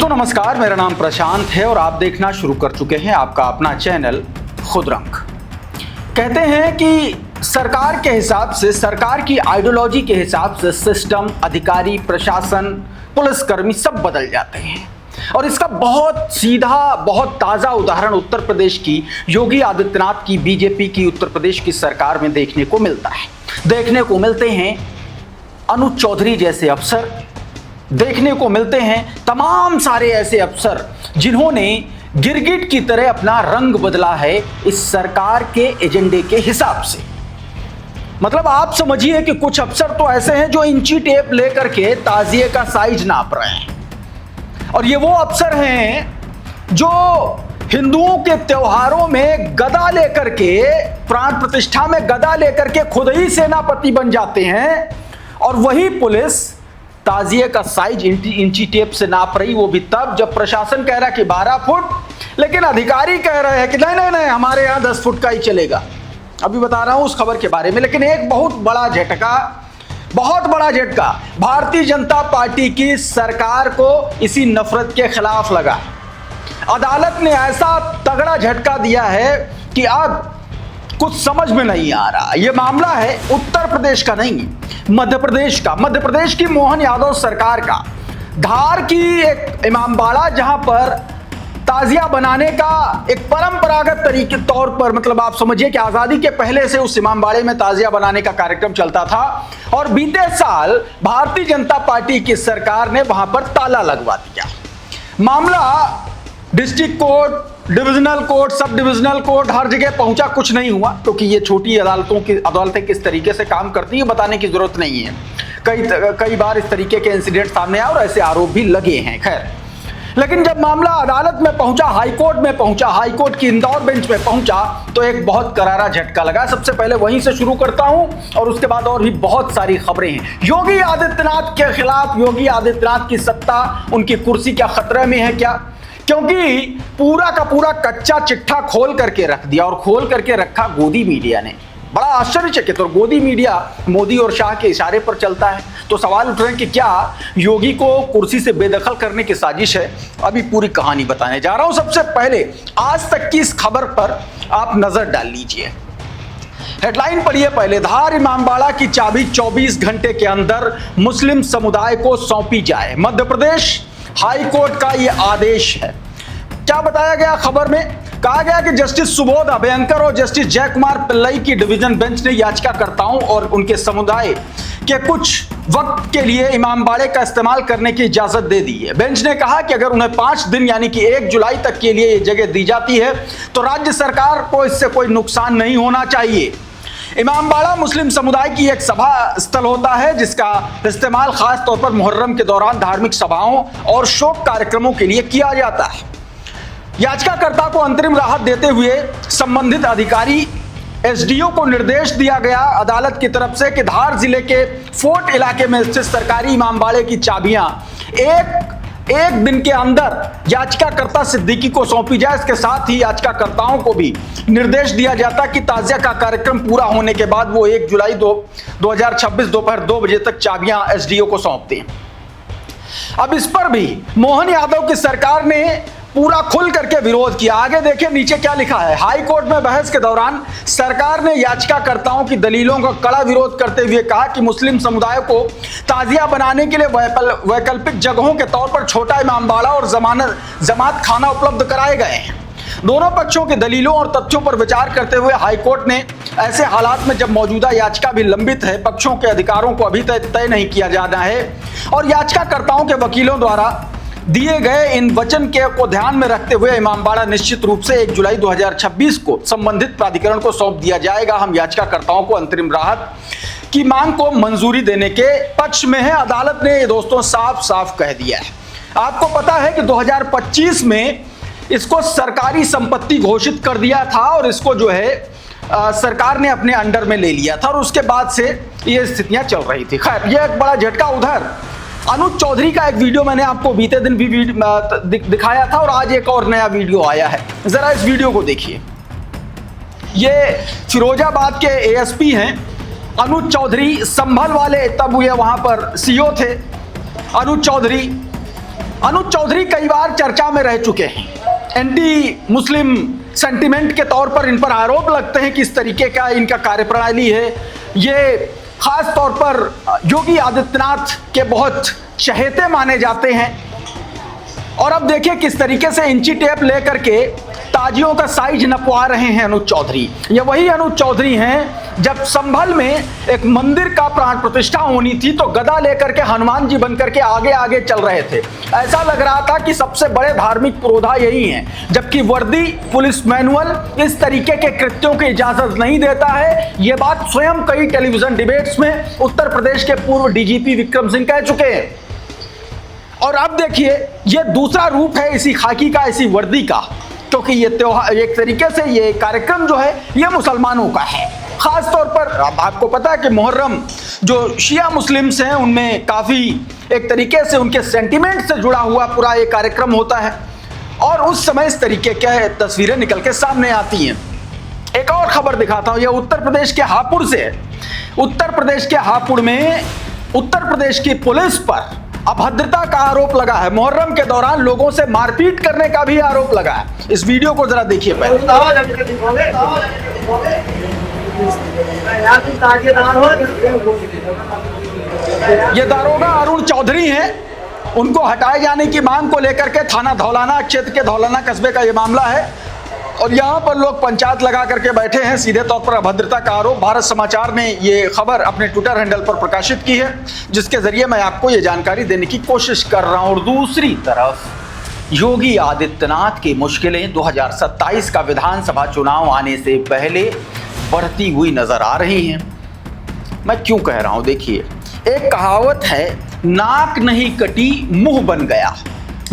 दोस्तों नमस्कार, मेरा नाम प्रशांत है और आप देखना शुरू कर चुके हैं आपका अपना चैनल खुद रंग। कहते हैं कि सरकार के हिसाब से, सरकार की आइडियोलॉजी के हिसाब से सिस्टम, अधिकारी, प्रशासन, पुलिसकर्मी सब बदल जाते हैं। और इसका बहुत सीधा, बहुत ताज़ा उदाहरण उत्तर प्रदेश की योगी आदित्यनाथ की, बीजेपी की उत्तर प्रदेश की सरकार में देखने को मिलता है। देखने को मिलते हैं अनुज चौधरी जैसे अफसर, देखने को मिलते हैं तमाम सारे ऐसे अफसर जिन्होंने गिरगिट की तरह अपना रंग बदला है इस सरकार के एजेंडे के हिसाब से। मतलब आप समझिए कि कुछ अफसर तो ऐसे हैं जो इंची टेप लेकर के ताजिए का साइज नाप रहे हैं। और ये वो अफसर हैं जो हिंदुओं के त्योहारों में गदा लेकर के, प्राण प्रतिष्ठा में गदा लेकर के खुद ही सेनापति बन जाते हैं। और वही पुलिस ताजिए का साइज इंची टेप से नाप रही, वो भी तब जब प्रशासन कह रहा है कि 12 फुट, लेकिन अधिकारी कह रहे हैं कि नहीं नहीं नहीं, हमारे यहाँ 10 फुट का ही चलेगा। अभी बता रहा हूं उस खबर के बारे में। लेकिन एक बहुत बड़ा झटका भारतीय जनता पार्टी की सरकार को इसी नफरत के खिलाफ लगा। अदालत ने ऐसा तगड़ा झटका दिया है कि अब कुछ समझ में नहीं आ रहा। यह मामला है उत्तर प्रदेश का नहीं, मध्य प्रदेश का, मध्य प्रदेश की मोहन यादव सरकार का। धार की एक इमामबाड़ा जहां पर ताजिया बनाने का एक परंपरागत तरीके तौर पर, मतलब आप समझिए कि आजादी के पहले से उस इमामबाड़े में ताजिया बनाने का कार्यक्रम चलता था। और बीते साल भारतीय जनता पार्टी की सरकार ने वहां पर ताला लगवा दिया। मामला district court, divisional court, sub divisional court, हर जगह पहुंचा, कुछ नहीं हुआ, क्योंकि ये छोटी अदालतें किस तरीके से काम करती है बताने की जरूरत नहीं है। कई बार इस तरीके के इंसिडेंट सामने आए और ऐसे आरोप भी लगे हैं। खैर, लेकिन जब मामला अदालत में पहुंचा, हाईकोर्ट में पहुंचा, हाईकोर्ट की इंदौर बेंच में पहुंचा, तो एक बहुत करारा झटका लगा। सबसे पहले वहीं से शुरू करता हूं और उसके बाद और भी बहुत सारी खबरें हैं। योगी आदित्यनाथ के खिलाफ, योगी आदित्यनाथ की सत्ता, उनकी कुर्सी क्या खतरे में है क्या? क्योंकि पूरा का पूरा कच्चा चिट्ठा खोल करके रख दिया, और खोल करके रखा गोदी मीडिया ने। बड़ा आश्चर्यचकित। और गोदी मीडिया मोदी और शाह के इशारे पर चलता है। तो सवाल उठ रहे हैं कि क्या योगी को कुर्सी से बेदखल करने की साजिश है? अभी पूरी कहानी बताने जा रहा हूं। सबसे पहले आज तक की इस खबर पर आप नजर डाल लीजिए। हेडलाइन पढ़िए पहले, धार इमामबाड़ा की चाबी 24 घंटे के अंदर मुस्लिम समुदाय को सौंपी जाए। मध्य प्रदेश हाई कोर्ट का यह आदेश है। क्या बताया गया खबर में? कहा गया कि जस्टिस सुबोध अभयंकर और जस्टिस जयकुमार पिल्लई की डिवीजन बेंच ने याचिकाकर्ताओं और उनके समुदाय के कुछ वक्त के लिए इमामबाड़े का इस्तेमाल करने की इजाजत दे दी है। बेंच ने कहा कि अगर उन्हें 5 दिन यानी कि 1 जुलाई तक के लिए यह जगह दी जाती है तो राज्य सरकार को इससे कोई नुकसान नहीं होना चाहिए। इमामबाड़ा मुस्लिम समुदाय की एक सभा स्थल होता है जिसका इस्तेमाल खास तौर पर मुहर्रम के दौरान धार्मिक सभाओं और शोक कार्यक्रमों के लिए किया जाता है। याचिकाकर्ता को अंतरिम राहत देते हुए संबंधित अधिकारी एसडीओ को निर्देश दिया गया अदालत की तरफ से कि धार जिले के फोर्ट इलाके में स्थित सरकारी इमामबाड़े की चाबियां एक दिन के अंदर याचिकाकर्ता सिद्दीकी को सौंपी जाए। इसके साथ ही याचिकाकर्ताओं को भी निर्देश दिया जाता कि ताजिया का कार्यक्रम पूरा होने के बाद वो 1 जुलाई 2026 दोपहर 2 बजे तक चाबियां एसडीओ को सौंप दें। अब इस पर भी मोहन यादव की सरकार ने पूरा खुल करके विरोध किया। आगे देखिए नीचे क्या लिखा है। हाई कोर्ट में बहस के दौरान सरकार ने याचिकाकर्ताओं की दलीलों का कड़ा विरोध करते हुए कहा कि मुस्लिम समुदाय को ताजिया बनाने के लिए वैकल्पिक जगहों के तौर पर छोटा इमामबाड़ा और जमात खाना उपलब्ध कराए गए हैं। दोनों पक्षों के दलीलों और तथ्यों पर विचार करते हुए हाईकोर्ट ने ऐसे हालात में जब मौजूदा याचिका भी लंबित है, पक्षों के अधिकारों को अभी तय नहीं किया जाना है और याचिकाकर्ताओं के वकीलों द्वारा दिए गए इन वचन को ध्यान में रखते हुए इमामबाड़ा निश्चित रूप से 1 जुलाई 2026 को संबंधित प्राधिकरण को सौंप दिया जाएगा। हम याचिकाकर्ताओं को अंतरिम राहत की मांग को मंजूरी देने के पक्ष में है। अदालत ने ये दोस्तों साफ साफ कह दिया है। आपको पता है कि 2025 में इसको सरकारी संपत्ति घोषित कर दिया था और इसको जो है सरकार ने अपने अंडर में ले लिया था और उसके बाद से ये स्थितियां चल रही थी। खैर, ये एक बड़ा झटका। उधर अनुज चौधरी का एक वीडियो मैंने आपको बीते दिन भी दिखाया था और आज एक और नया वीडियो आया है। जरा इस वीडियो को देखिए। ये फिरोजाबाद के एएसपी हैं अनुज चौधरी, संभल वाले, तब ये वहां पर सीओ थे। अनुज चौधरी अनुज चौधरी कई बार चर्चा में रह चुके हैं। एंटी मुस्लिम सेंटिमेंट के तौर पर इन पर आरोप लगते हैं कि इस तरीके का इनका कार्यप्रणाली है। ये खास तौर पर योगी आदित्यनाथ के बहुत चहेते माने जाते हैं। और अब देखिए किस तरीके से इंची टेप लेकर के ताजियों का साइज नपवा रहे हैं अनुज चौधरी। ये वही अनुज चौधरी हैं जब संभल में एक मंदिर का प्राण प्रतिष्ठा होनी थी तो गदा लेकर के हनुमान जी बनकर के आगे आगे चल रहे थे। ऐसा लग रहा था कि सबसे बड़े धार्मिक पुरोधा यही हैं, जबकि वर्दी पुलिस मैनुअल इस तरीके के कृत्यों की इजाजत नहीं देता है। ये बात स्वयं कई टेलीविजन डिबेट्स में उत्तर प्रदेश के पूर्व डीजीपी विक्रम सिंह कह चुके हैं। और अब देखिए ये दूसरा रूप है इसी खाकी का, इसी वर्दी का, क्योंकि ये त्योहार एक तरीके से ये कार्यक्रम जो है ये मुसलमानों का है। खास तौर पर अब आपको पता है कि मुहर्रम जो शिया मुस्लिम्स हैं उनमें काफ़ी एक तरीके से उनके सेंटिमेंट से जुड़ा हुआ पूरा ये कार्यक्रम होता है और उस समय इस तरीके की तस्वीरें निकल के सामने आती हैं। एक और खबर दिखाता हूँ, यह उत्तर प्रदेश के हापुड़ से है। उत्तर प्रदेश के हापुड़ में उत्तर प्रदेश की पुलिस पर अभद्रता का आरोप लगा है। मुहर्रम के दौरान लोगों से मारपीट करने का भी आरोप लगा है। इस वीडियो को जरा देखिए पहले। ये दारोगा अरुण चौधरी हैं। उनको हटाए जाने की मांग को लेकर के थाना धौलाना क्षेत्र के धौलाना कस्बे का ये मामला है और यहाँ पर लोग पंचायत लगा करके बैठे हैं। सीधे तौर पर अभद्रता का आरोप। भारत समाचार ने ये खबर अपने ट्विटर हैंडल पर प्रकाशित की है, जिसके जरिए मैं आपको ये जानकारी देने की कोशिश कर रहा हूँ। और दूसरी तरफ योगी आदित्यनाथ की मुश्किलें 2027 का विधानसभा चुनाव आने से पहले बढ़ती हुई नजर आ रही हैं। मैं क्यों कह रहा हूँ, देखिए एक कहावत है, नाक नहीं कटी मुंह बन गया।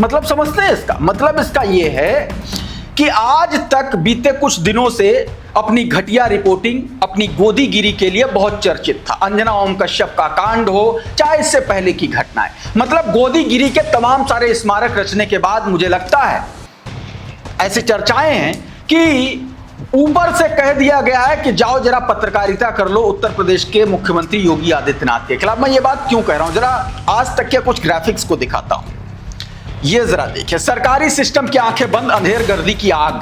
मतलब समझते हैं इसका मतलब? इसका ये है कि आज तक बीते कुछ दिनों से अपनी घटिया रिपोर्टिंग, अपनी गोदीगिरी के लिए बहुत चर्चित था। अंजना ओम कश्यप का कांड हो, चाहे इससे पहले की घटनाएं, मतलब गोदीगिरी के तमाम सारे स्मारक रचने के बाद मुझे लगता है ऐसी चर्चाएं हैं कि ऊपर से कह दिया गया है कि जाओ जरा पत्रकारिता कर लो उत्तर प्रदेश के मुख्यमंत्री योगी आदित्यनाथ के खिलाफ। मैं ये बात क्यों कह रहा हूं, जरा आज तक के कुछ ग्राफिक्स को दिखाता हूं। ये जरा देखिए, सरकारी सिस्टम की आंखें बंद, अंधेर गर्दी की आग।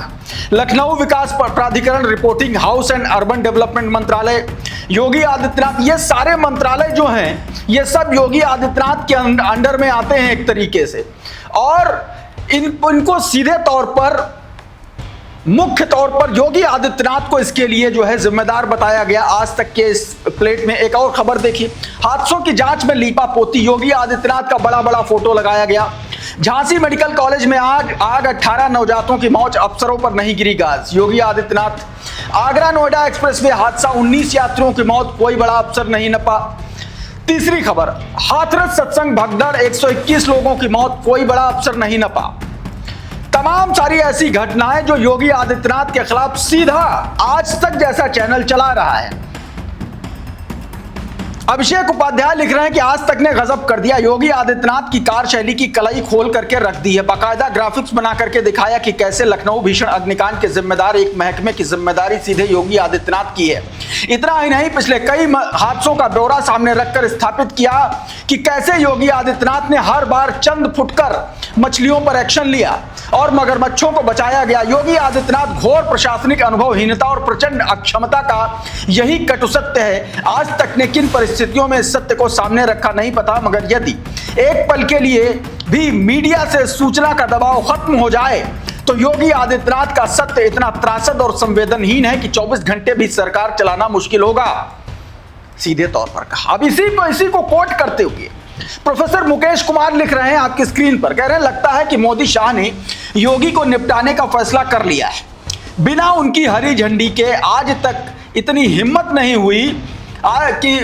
लखनऊ विकास प्राधिकरण reporting, house and urban development मंत्रालय, योगी आदित्यनाथ, ये सारे मंत्रालय जो हैं ये सब योगी आदित्यनाथ के अंडर में आते हैं एक तरीके से। और इनको सीधे तौर पर मुख्य तौर पर योगी आदित्यनाथ को इसके लिए जो है जिम्मेदार बताया गया। आज तक के इस प्लेट में एक और खबर देखी, हादसों की जांच में लीपा पोती, योगी आदित्यनाथ का बड़ा बड़ा फोटो लगाया गया। झांसी मेडिकल कॉलेज में आग, 18 नवजातों की मौत, अफसरों पर नहीं गिरी गाज, योगी आदित्यनाथ। आगरा नोएडा एक्सप्रेसवे हादसा, 19 यात्रियों की मौत, कोई बड़ा अफसर नहीं नपा। तीसरी खबर, हाथरस सत्संग भगदड़, 121 लोगों की मौत, कोई बड़ा अफसर नहीं नपा। तमाम सारी ऐसी घटनाएं जो योगी आदित्यनाथ के खिलाफ सीधा आज तक जैसा चैनल चला रहा है। अभिषेक उपाध्याय लिख रहे हैं कि आज तक ने गजब कर दिया, योगी आदित्यनाथ की कार्यशैली की कलाई खोल करके रख दी है। बाकायदा ग्राफिक्स बना करके दिखाया कि कैसे लखनऊ भीषण अग्निकांड के जिम्मेदार एक महकमे की जिम्मेदारी सीधे योगी आदित्यनाथ की है। इतना ही नहीं, पिछले कई हादसों का ब्यौरा सामने रखकर स्थापित किया कि कैसे योगी आदित्यनाथ ने हर बार चंद फुटकर मछलियों पर एक्शन लिया और मगरमच्छों को बचाया गया। योगी आदित्यनाथ घोर प्रशासनिक अनुभवहीनता और प्रचंड अक्षमता का यही कटु सत्य है। आज तक ने किन परिस्थितियों में इस सत्य को सामने रखा नहीं पता, मगर यदि एक पल के लिए भी मीडिया से सूचना का दबाव खत्म हो जाए तो योगी आदित्यनाथ का सत्य इतना त्रासद और संवेदनहीन है कि 24 घंटे भी सरकार चलाना मुश्किल होगा, सीधे तौर पर कहा। अब इसी को कोट करते हुए प्रोफेसर मुकेश कुमार लिख रहे हैं आपकी स्क्रीन पर, कह रहे हैं लगता है कि मोदी शाह ने योगी को निपटाने का फैसला कर लिया है। बिना उनकी हरी झंडी के आज तक इतनी हिम्मत नहीं हुई कि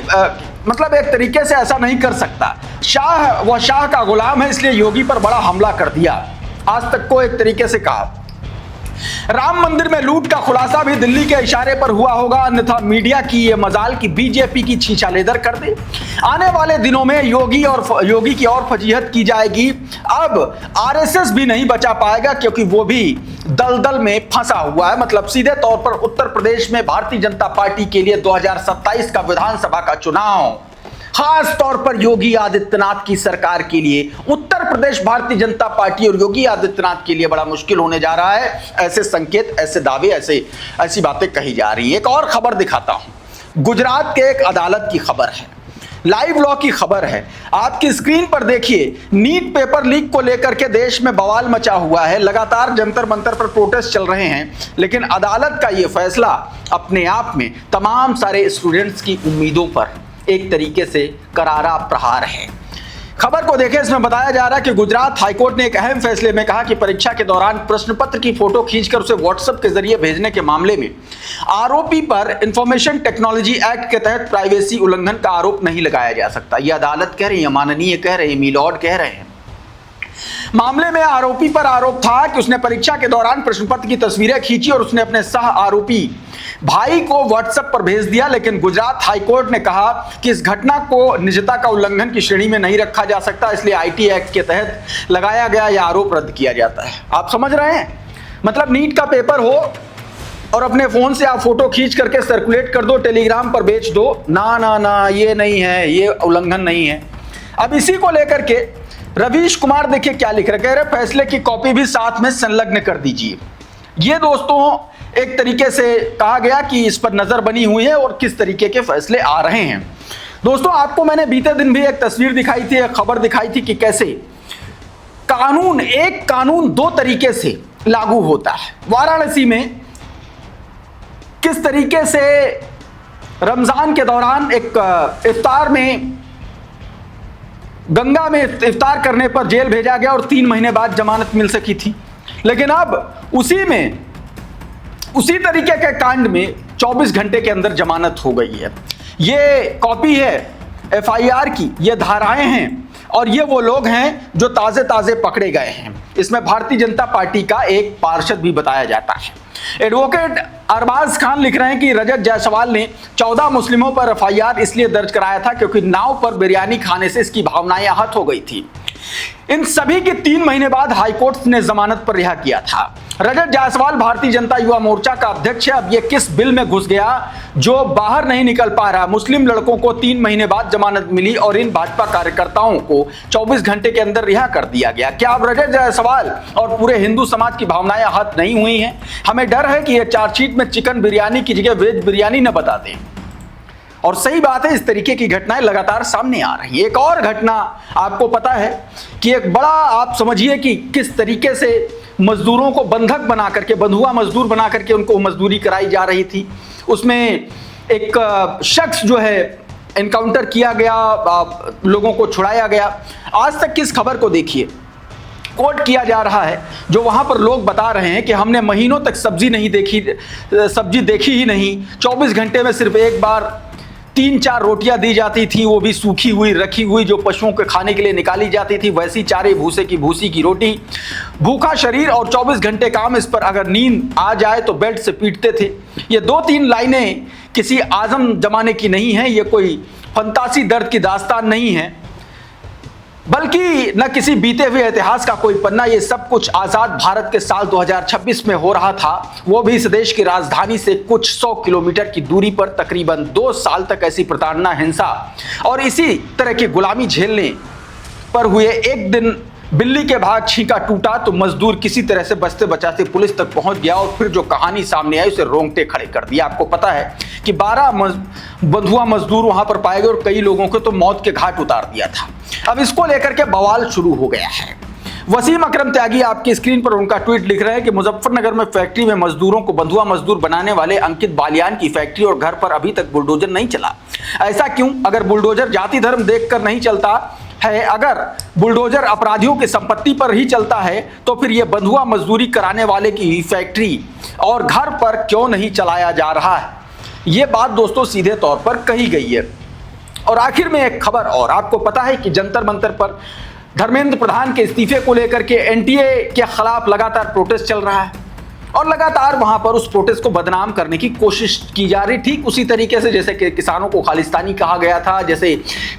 मतलब एक तरीके से ऐसा नहीं कर सकता। शाह का गुलाम है, इसलिए योगी पर बड़ा हमला कर दिया। आज तक को एक तरीके से कहा। राम मंदिर में लूट का खुलासा भी दिल्ली के इशारे पर हुआ होगा, अन्यथा मीडिया की ये मजाल की बीजेपी की छींचा लेदर कर दे। आने वाले दिनों में योगी की और फजीहत की जाएगी। अब आरएसएस भी नहीं बचा पाएगा क्योंकि वो भी दलदल में फंसा हुआ है। मतलब सीधे तौर पर उत्तर प्रदेश में भारतीय जनता पार्टी के लिए 2027 का विधानसभा का चुनाव खास तौर पर योगी आदित्यनाथ की सरकार के लिए, उत्तर प्रदेश भारतीय जनता पार्टी और योगी आदित्यनाथ के लिए बड़ा मुश्किल होने जा रहा है। ऐसे संकेत, ऐसे दावे, ऐसी बातें कही जा रही है। एक और खबर दिखाता हूं, गुजरात के एक अदालत की खबर है, लाइव लॉ की खबर है। आपकी स्क्रीन पर देखिए, नीट पेपर लीक को लेकर के देश में बवाल मचा हुआ है। लगातार जंतर मंतर पर प्रोटेस्ट चल रहे हैं, लेकिन अदालत का यह फैसला अपने आप में तमाम सारे स्टूडेंट्स की उम्मीदों पर एक तरीके से करारा प्रहार है। खबर को देखें, इसमें बताया जा रहा है कि गुजरात हाईकोर्ट ने एक अहम फैसले में कहा कि परीक्षा के दौरान प्रश्न पत्र की फोटो खींचकर उसे व्हाट्सएप के जरिए भेजने के मामले में आरोपी पर इंफॉर्मेशन टेक्नोलॉजी एक्ट के तहत प्राइवेसी उल्लंघन का आरोप नहीं लगाया जा सकता। यह अदालत कह रही है, माननीय कह रहे हैं, मीलॉर्ड कह रहे हैं। मामले में आरोपी पर आरोप था कि उसने परीक्षा के दौरान प्रश्न पत्र की तस्वीरें खींची और उसने अपने सह आरोपी भाई को व्हाट्सएप पर भेज दिया, लेकिन गुजरात हाईकोर्ट ने कहा कि इस घटना को निजता का उल्लंघन की श्रेणी में नहीं रखा जा सकता, इसलिए आईटी एक्ट के तहत लगाया गया यह आरोप रद्द किया जाता है। आप समझ रहे हैं, मतलब नीट का पेपर हो और अपने फोन से आप फोटो खींच करके सर्कुलेट कर दो, टेलीग्राम पर बेच दो, ना ना ना, ये नहीं है, ये उल्लंघन नहीं है। अब इसी को लेकर के रवीश कुमार देखिए क्या लिख रहे, कह रहे फैसले की कॉपी भी साथ में संलग्न कर दीजिए। ये दोस्तों एक तरीके से कहा गया कि इस पर नजर बनी हुई है और किस तरीके के फैसले आ रहे हैं। दोस्तों आपको मैंने बीते दिन भी एक तस्वीर दिखाई थी, एक खबर दिखाई थी कि कैसे एक कानून दो तरीके से लागू होता है। वाराणसी में किस तरीके से रमजान के दौरान एक इफ्तार में, गंगा में इफ्तार करने पर जेल भेजा गया और 3 महीने बाद जमानत मिल सकी थी, लेकिन अब उसी तरीके के कांड में 24 घंटे के अंदर जमानत हो गई है। ये कॉपी है एफआईआर की, ये धाराएं हैं और ये वो लोग हैं जो ताजे ताजे पकड़े गए हैं। इसमें भारतीय जनता पार्टी का एक पार्षद भी बताया जाता है। एडवोकेट अरबाज खान लिख रहे हैं कि रजत जायसवाल ने 14 मुस्लिमों पर एफआईआर इसलिए दर्ज कराया था क्योंकि नाव पर बिरयानी खाने से इसकी भावनाएं आहत हो गई थी। इन सभी की 3 महीने बाद हाईकोर्ट ने जमानत पर रिहा किया था। रजत जायसवाल भारतीय जनता युवा मोर्चा का अध्यक्ष है। अब ये किस बिल में घुस गया जो बाहर नहीं निकल पा रहा। मुस्लिम लड़कों को 3 महीने बाद जमानत मिली और इन भाजपा कार्यकर्ताओं को 24 घंटे के अंदर रिहा कर दिया गया। क्या अब रजत जायसवाल और पूरे हिंदू समाज की भावनाएं आहत नहीं हुई हैं? हमें डर है कि यह चार्जशीट में चिकन बिरयानी की जगह वेज बिरयानी न बता दें। और सही बात है, इस तरीके की घटनाएं लगातार सामने आ रही है। एक और घटना आपको पता है कि एक बड़ा, आप समझिए कि किस तरीके से मजदूरों को बंधक बना करके, बंधुआ मजदूर बना करके उनको मजदूरी कराई जा रही थी। उसमें एक शख्स जो है एनकाउंटर किया गया, लोगों को छुड़ाया गया। आज तक की इस खबर को देखिए, कोट किया जा रहा है, जो वहां पर लोग बता रहे हैं कि हमने महीनों तक सब्जी देखी ही नहीं। 24 घंटे में सिर्फ एक बार 3-4 रोटियां दी जाती थी, वो भी सूखी हुई, रखी हुई, जो पशुओं के खाने के लिए निकाली जाती थी, वैसी चारे भूसे की भूसी की रोटी, भूखा शरीर और 24 घंटे काम। इस पर अगर नींद आ जाए तो बेल्ट से पीटते थे। ये 2-3 लाइनें किसी आजम जमाने की नहीं है, ये कोई फंतासी दर्द की दास्तान नहीं है, बल्कि न किसी बीते हुए इतिहास का कोई पन्ना। ये सब कुछ आजाद भारत के साल 2026 में हो रहा था, वो भी इस देश की राजधानी से कुछ 100 किलोमीटर की दूरी पर। तकरीबन 2 साल तक ऐसी प्रताड़ना, हिंसा और इसी तरह की गुलामी झेलने पर हुए एक दिन बिल्ली के भाग छींका टूटा तो मजदूर किसी तरह से बचते बचाते पुलिस तक पहुंच गया और फिर जो कहानी सामने आई उसे रोंगटे खड़े कर दिया। आपको पता है कि 12 बंधुआ मजदूर वहां पर पाए गए और कई लोगों को तो मौत के घाट उतार दिया था। अब इसको लेकर के बवाल शुरू हो गया है। वसीम अकरम त्यागी आपकी स्क्रीन पर उनका ट्वीट लिख रहे हैं कि मुजफ्फरनगर में फैक्ट्री में मजदूरों को बंधुआ मजदूर बनाने वाले अंकित बालियान की फैक्ट्री और घर पर अभी तक बुलडोजर नहीं चला। ऐसा क्यों? अगर बुलडोजर जाति धर्म देखकर नहीं चलता है, अगर बुलडोजर अपराधियों की संपत्ति पर ही चलता है, तो फिर यह बंधुआ मजदूरी कराने वाले की फैक्ट्री और घर पर क्यों नहीं चलाया जा रहा है? यह बात दोस्तों सीधे तौर पर कही गई है। और आखिर में एक खबर और, आपको पता है कि जंतर मंतर पर धर्मेंद्र प्रधान के इस्तीफे को लेकर के एनटीए के खिलाफ लगातार प्रोटेस्ट चल रहा है। और लगातार वहां पर उस प्रोटेस्ट को बदनाम करने की कोशिश की जा रही, ठीक उसी तरीके से जैसे कि किसानों को खालिस्तानी कहा गया था, जैसे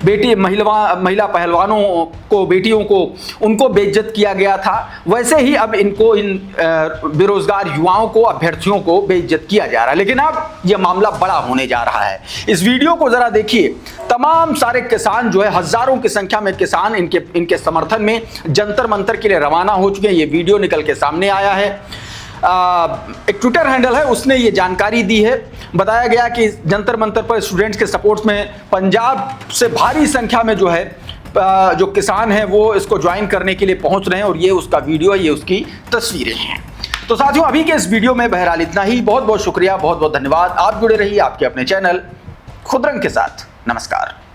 महिला पहलवानों को, बेटियों को, उनको बेइज्जत किया गया था, वैसे ही अब इनको, इन बेरोजगार युवाओं को, अभ्यर्थियों को बेइज्जत किया जा रहा है। लेकिन अब यह मामला बड़ा होने जा रहा है। इस वीडियो को जरा देखिए। तमाम सारे किसान जो है, हजारों की संख्या में किसान इनके समर्थन में जंतर मंतर के लिए रवाना हो चुके हैं। ये वीडियो निकल के सामने आया है। एक ट्विटर हैंडल है, उसने ये जानकारी दी है। बताया गया कि जंतर मंतर पर स्टूडेंट्स के सपोर्ट में पंजाब से भारी संख्या में जो है जो किसान हैं वो इसको ज्वाइन करने के लिए पहुंच रहे हैं, और ये उसका वीडियो है, ये उसकी तस्वीरें हैं। तो साथियों, अभी के इस वीडियो में बहरहाल इतना ही। बहुत बहुत शुक्रिया, बहुत बहुत धन्यवाद। आप जुड़े रहिए आपके अपने चैनल खुदरंग के साथ। नमस्कार।